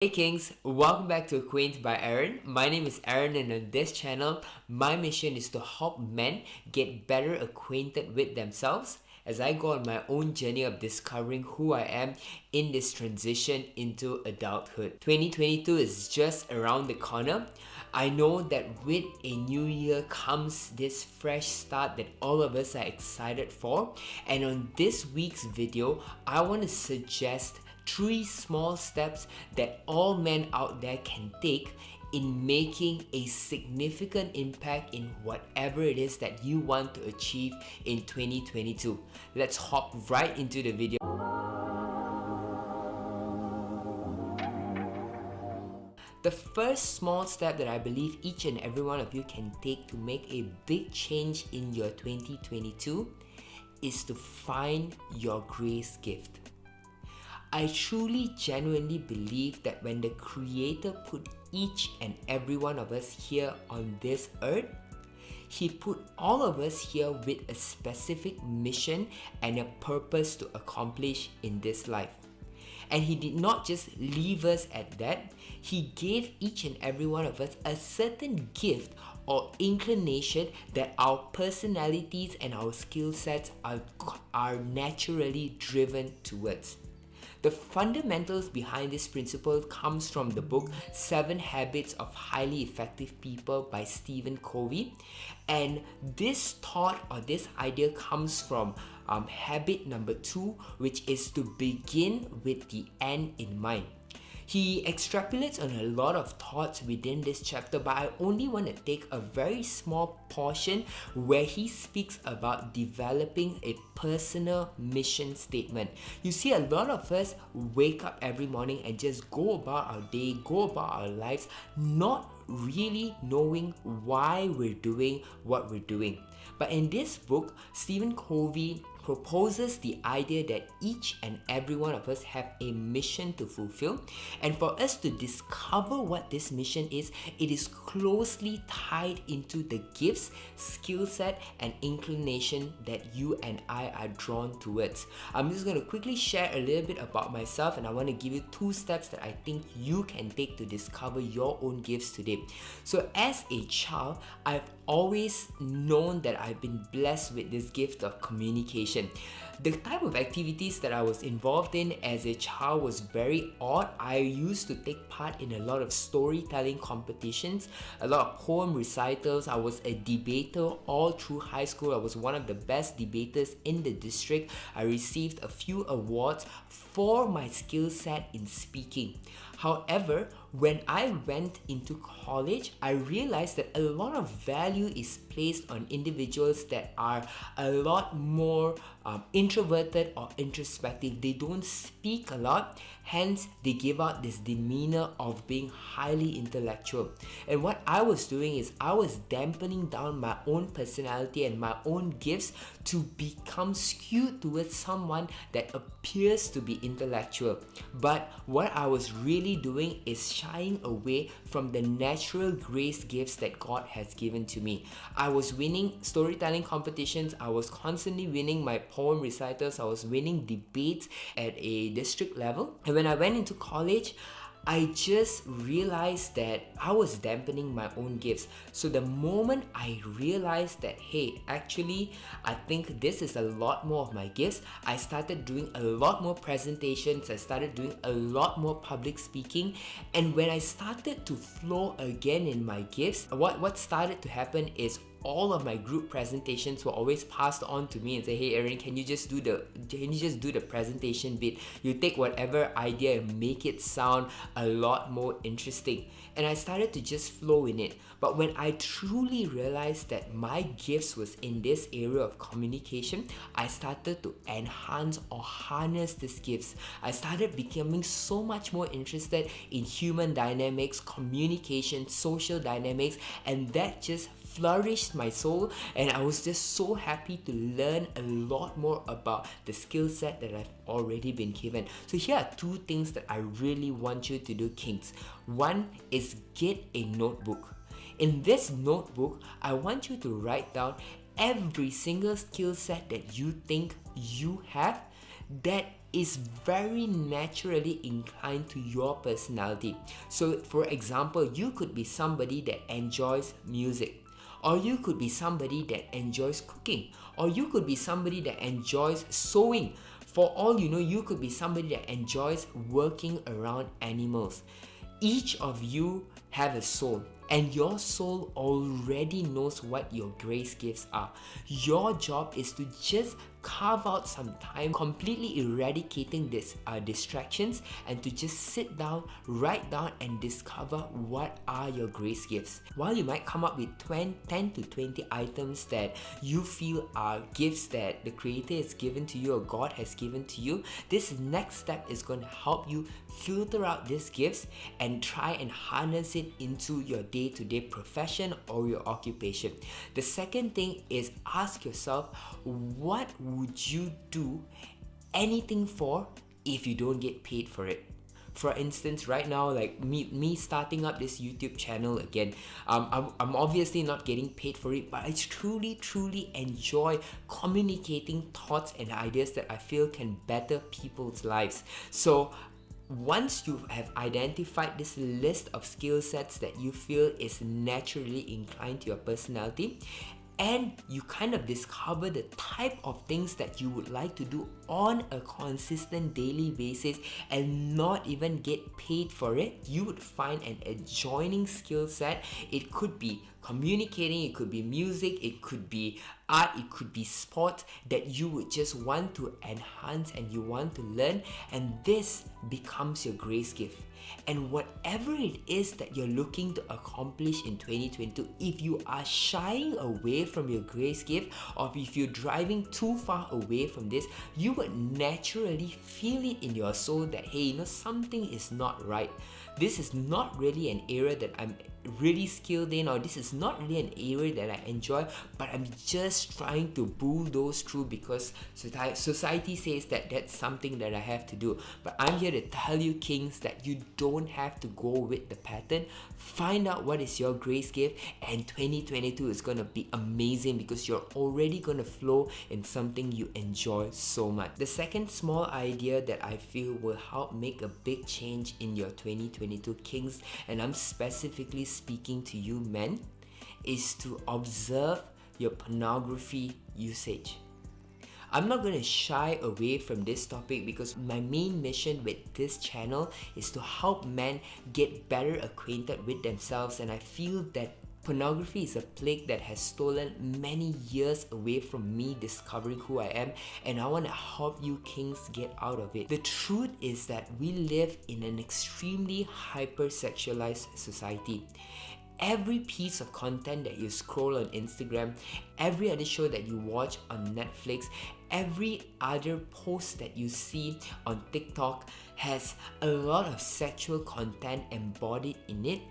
Hey Kings, welcome back to Acquaint by Aaron. My name is Aaron, and on this channel, my mission is to help men get better acquainted with themselves as I go on my own journey of discovering who I am in this transition into adulthood. 2022 is just around the corner. I know that with a new year comes this fresh start that all of us are excited for, and on this week's video, I want to suggest 3 small steps that all men out there can take in making a significant impact in whatever it is that you want to achieve in 2022. Let's hop right into the video. The first small step that I believe each and every one of you can take to make a big change in your 2022 is to find your grace gift. I truly genuinely believe that when the Creator put each and every one of us here on this earth, He put all of us here with a specific mission and a purpose to accomplish in this life. And He did not just leave us at that. He gave each and every one of us a certain gift or inclination that our personalities and our skill sets are naturally driven towards. The fundamentals behind this principle comes from the book 7 Habits of Highly Effective People by Stephen Covey, and this thought or this idea comes from habit number 2, which is to begin with the end in mind. He extrapolates on a lot of thoughts within this chapter, but I only want to take a very small portion where he speaks about developing a personal mission statement. You see, a lot of us wake up every morning and just go about our day, go about our lives, not really knowing why we're doing what we're doing. But in this book, Stephen Covey proposes the idea that each and every one of us have a mission to fulfill, and for us to discover what this mission is, it is closely tied into the gifts, skill set, and inclination that you and I are drawn towards. I'm just going to quickly share a little bit about myself, and I want to give you 2 steps that I think you can take to discover your own gifts today. So as a child, I've always known that I've been blessed with this gift of communication. The type of activities that I was involved in as a child was very odd. I used to take part in a lot of storytelling competitions, a lot of poem recitals. I was a debater all through high school. I was one of the best debaters in the district. I received a few awards for my skill set in speaking. However, when I went into college, I realized that a lot of value is placed on individuals that are a lot more introverted or introspective. They don't speak a lot, hence they give out this demeanor of being highly intellectual. And what I was doing is I was dampening down my own personality and my own gifts to become skewed towards someone that appears to be intellectual. But what I was really doing is shying away from the natural grace gifts that God has given to me. I was winning storytelling competitions. I was constantly winning my poem recitals. I was winning debates at a district level. And when I went into college, I just realized that I was dampening my own gifts. So the moment I realized that, hey, actually, I think this is a lot more of my gifts, I started doing a lot more presentations. I started doing a lot more public speaking. And when I started to flow again in my gifts, what started to happen is all of my group presentations were always passed on to me and say, hey Aaron, can you just do the presentation bit? You take whatever idea and make it sound a lot more interesting. And I started to just flow in it. But when I truly realized that my gifts was in this area of communication, I started to enhance or harness these gifts. I started becoming so much more interested in human dynamics, communication, social dynamics, and that just flourished my soul, and I was just so happy to learn a lot more about the skill set that I've already been given. So here are 2 things that I really want you to do, Kings. One is get a notebook. In this notebook, I want you to write down every single skill set that you think you have that is very naturally inclined to your personality. So for example, you could be somebody that enjoys music, or you could be somebody that enjoys cooking, or you could be somebody that enjoys sewing. For all you know, you could be somebody that enjoys working around animals. Each of you have a soul, and your soul already knows what your grace gifts are. Your job is to just carve out some time, completely eradicating these distractions, and to just sit down, write down, and discover what are your grace gifts. While you might come up with 10 to 20 items that you feel are gifts that the Creator has given to you or God has given to you, this next step is going to help you filter out these gifts and try and harness it into your day-to-day profession or your occupation. The second thing is ask yourself, what would you do anything for if you don't get paid for it? For instance, right now, like me starting up this YouTube channel again, I'm obviously not getting paid for it, but I truly enjoy communicating thoughts and ideas that I feel can better people's lives. So once you have identified this list of skill sets that you feel is naturally inclined to your personality, and you kind of discover the type of things that you would like to do on a consistent daily basis and not even get paid for it, you would find an adjoining skill set. It could be communicating, it could be music, it could be art, it could be sport that you would just want to enhance and you want to learn, and this becomes your grace gift. And whatever it is that you're looking to accomplish in 2022, if you are shying away from your grace gift, or if you're driving too far away from this, you would naturally feel it in your soul that, hey, something is not right. This is not really an area that I'm really skilled in, or this is not really an area that I enjoy, but I'm just trying to bulldoze through because society says that that's something that I have to do. But I'm here to tell you, kings, that you don't have to go with the pattern. Find out what is your grace gift, and 2022 is gonna be amazing because you're already gonna flow in something you enjoy so much. The second small idea that I feel will help make a big change in your 2022 kings, and I'm specifically speaking to you men, is to observe your pornography usage. I'm not going to shy away from this topic because my main mission with this channel is to help men get better acquainted with themselves, and I feel that pornography is a plague that has stolen many years away from me discovering who I am, and I want to help you kings get out of it. The truth is that we live in an extremely hypersexualized society. Every piece of content that you scroll on Instagram, every other show that you watch on Netflix, every other post that you see on TikTok has a lot of sexual content embodied in it.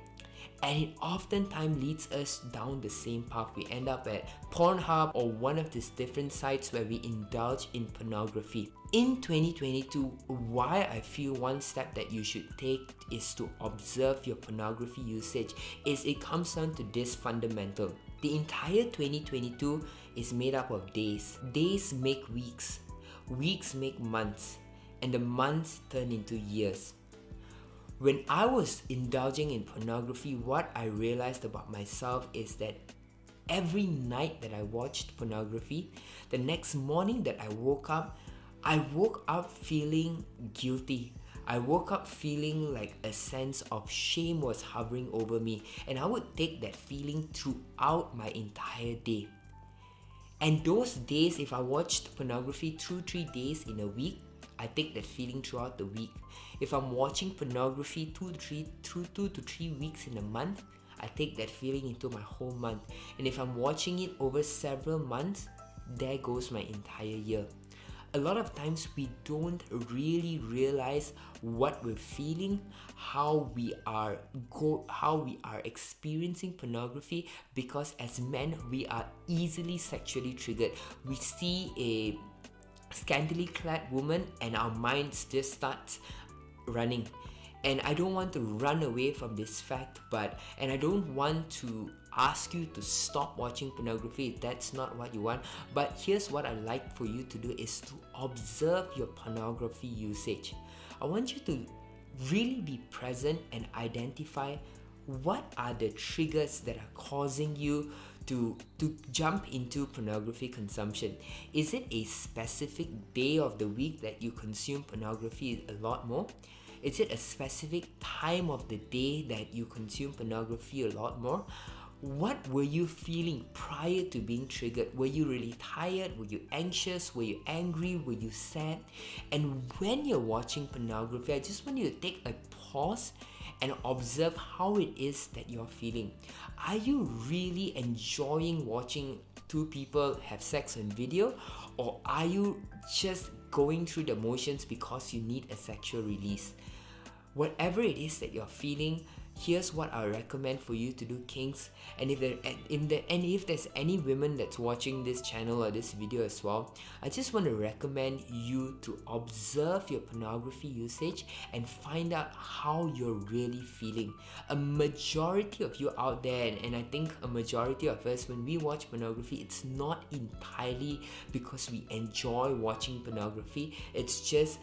And it oftentimes leads us down the same path. We end up at Pornhub or one of these different sites where we indulge in pornography. In 2022, why I feel one step that you should take is to observe your pornography usage is it comes down to this fundamental. The entire 2022 is made up of days. Days make weeks. Weeks make months. And the months turn into years. When I was indulging in pornography, what I realized about myself is that every night that I watched pornography, the next morning that I woke up feeling guilty. I woke up feeling like a sense of shame was hovering over me, and I would take that feeling throughout my entire day. And those days, if I watched pornography 2-3 days in a week, I take that feeling throughout the week. If I'm watching pornography 2 to 3 weeks in a month, I take that feeling into my whole month. And if I'm watching it over several months, there goes my entire year. A lot of times we don't really realize what we're feeling, how we are experiencing pornography, because as men we are easily sexually triggered. We see a scantily clad woman and our minds just start running. And I don't want to run away from this fact, and I don't want to ask you to stop watching pornography if that's not what you want. But here's what I'd like for you to do is to observe your pornography usage. I want you to really be present and identify what are the triggers that are causing you to jump into pornography consumption. Is it a specific day of the week that you consume pornography a lot more? Is it a specific time of the day that you consume pornography a lot more? What were you feeling prior to being triggered? Were you really tired? Were you anxious? Were you angry? Were you sad? And when you're watching pornography, I just want you to take a pause and observe how it is that you're feeling. Are you really enjoying watching two people have sex on video, or are you just going through the motions because you need a sexual release? Whatever it is that you're feeling, here's what I recommend for you to do, Kings. And if there's any women that's watching this channel or this video as well, I just want to recommend you to observe your pornography usage and find out how you're really feeling. A majority of you out there, and I think a majority of us, when we watch pornography, it's not entirely because we enjoy watching pornography. It's just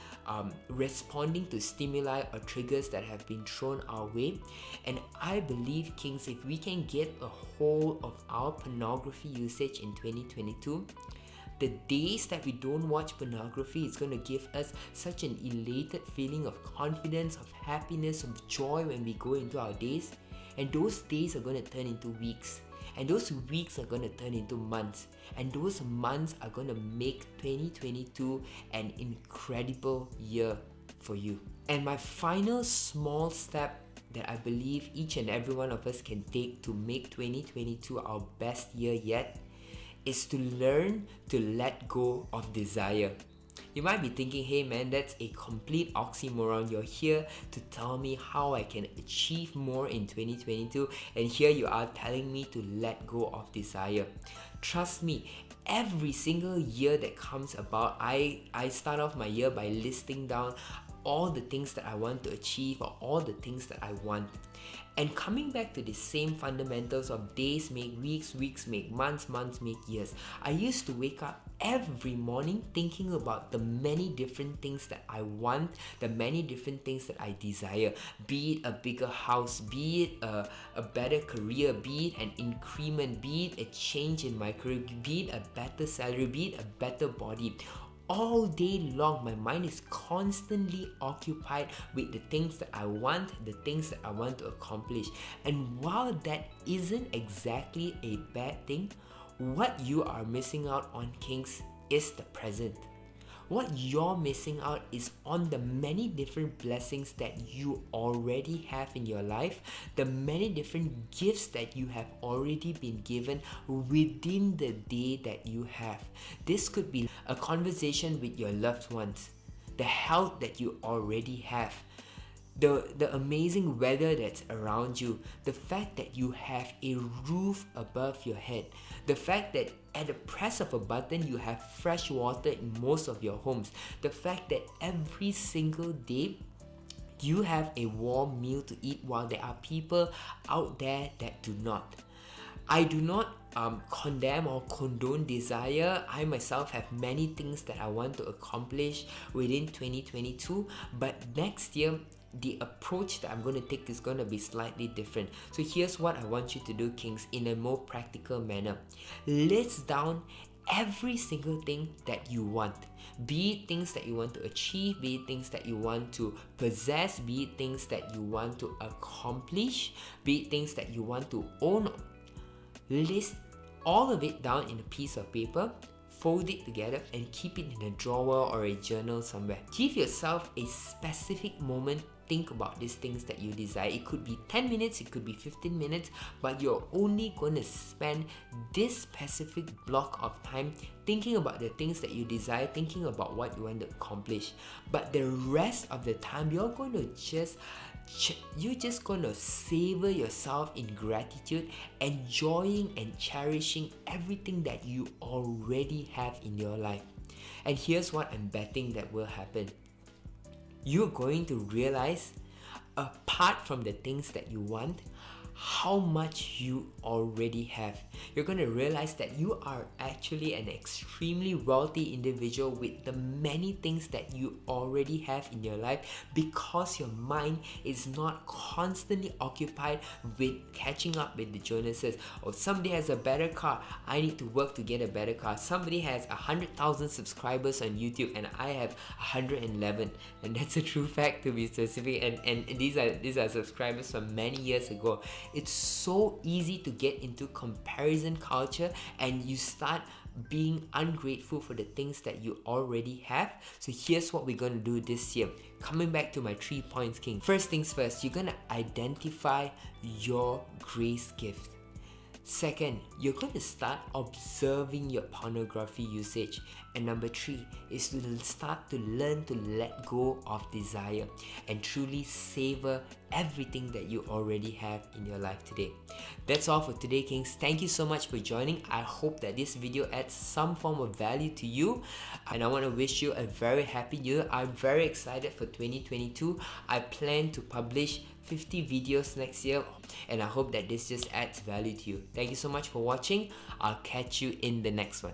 responding to stimuli or triggers that have been thrown our way. And I believe, Kings, if we can get a hold of our pornography usage in 2022, the days that we don't watch pornography is going to give us such an elated feeling of confidence, of happiness, of joy when we go into our days. And those days are going to turn into weeks. And those weeks are going to turn into months. And those months are going to make 2022 an incredible year for you. And my final small step that I believe each and every one of us can take to make 2022 our best year yet is to learn to let go of desire. You might be thinking, hey man, that's a complete oxymoron. You're here to tell me how I can achieve more in 2022, and here you are telling me to let go of desire. Trust me, every single year that comes about, I start off my year by listing down all the things that I want to achieve or all the things that I want. And coming back to the same fundamentals of days make weeks, weeks make months, months make years. I used to wake up every morning thinking about the many different things that I want, the many different things that I desire. Be it a bigger house, be it a better career, be it an increment, be it a change in my career, be it a better salary, be it a better body. All day long, my mind is constantly occupied with the things that I want, the things that I want to accomplish. And while that isn't exactly a bad thing, what you are missing out on, Kings, is the present. What you're missing out is on the many different blessings that you already have in your life, the many different gifts that you have already been given within the day that you have. This could be a conversation with your loved ones, the health that you already have, the amazing weather that's around you, the fact that you have a roof above your head, the fact that at the press of a button you have fresh water in most of your homes, the fact that every single day you have a warm meal to eat while there are people out there that do not. I do not condemn or condone desire. I myself have many things that I want to accomplish within 2022, but next year the approach that I'm going to take is going to be slightly different. So here's what I want you to do, Kings, in a more practical manner. List down every single thing that you want. Be it things that you want to achieve, be it things that you want to possess, be it things that you want to accomplish, be it things that you want to own. List all of it down in a piece of paper, fold it together and keep it in a drawer or a journal somewhere. Give yourself a specific moment. Think about these things that you desire. It could be 10 minutes, it could be 15 minutes, but you're only going to spend this specific block of time thinking about the things that you desire, thinking about what you want to accomplish. But the rest of the time, you're just going to savor yourself in gratitude, enjoying and cherishing everything that you already have in your life. And here's what I'm betting that will happen. You're going to realize apart from the things that you want, how much you already have. You're going to realize that you are actually an extremely wealthy individual with the many things that you already have in your life, because your mind is not constantly occupied with catching up with the Jonases. Or somebody has a better car, I need to work to get a better car. Somebody has 100,000 subscribers on YouTube and I have 111, and that's a true fact, to be specific. And these are subscribers from many years ago. It's so easy to get into comparison culture and you start being ungrateful for the things that you already have. So here's what we're gonna do this year. Coming back to my 3 points, King. First things first, you're gonna identify your grace gift. Second, you're going to start observing your pornography usage. And number 3 is to start to learn to let go of desire and truly savor everything that you already have in your life today. That's all for today, Kings. Thank you so much for joining. I hope that this video adds some form of value to you, and I want to wish you a very happy year. I'm very excited for 2022. I plan to publish 50 videos next year, and I hope that this just adds value to you. Thank you so much for watching. I'll catch you in the next one.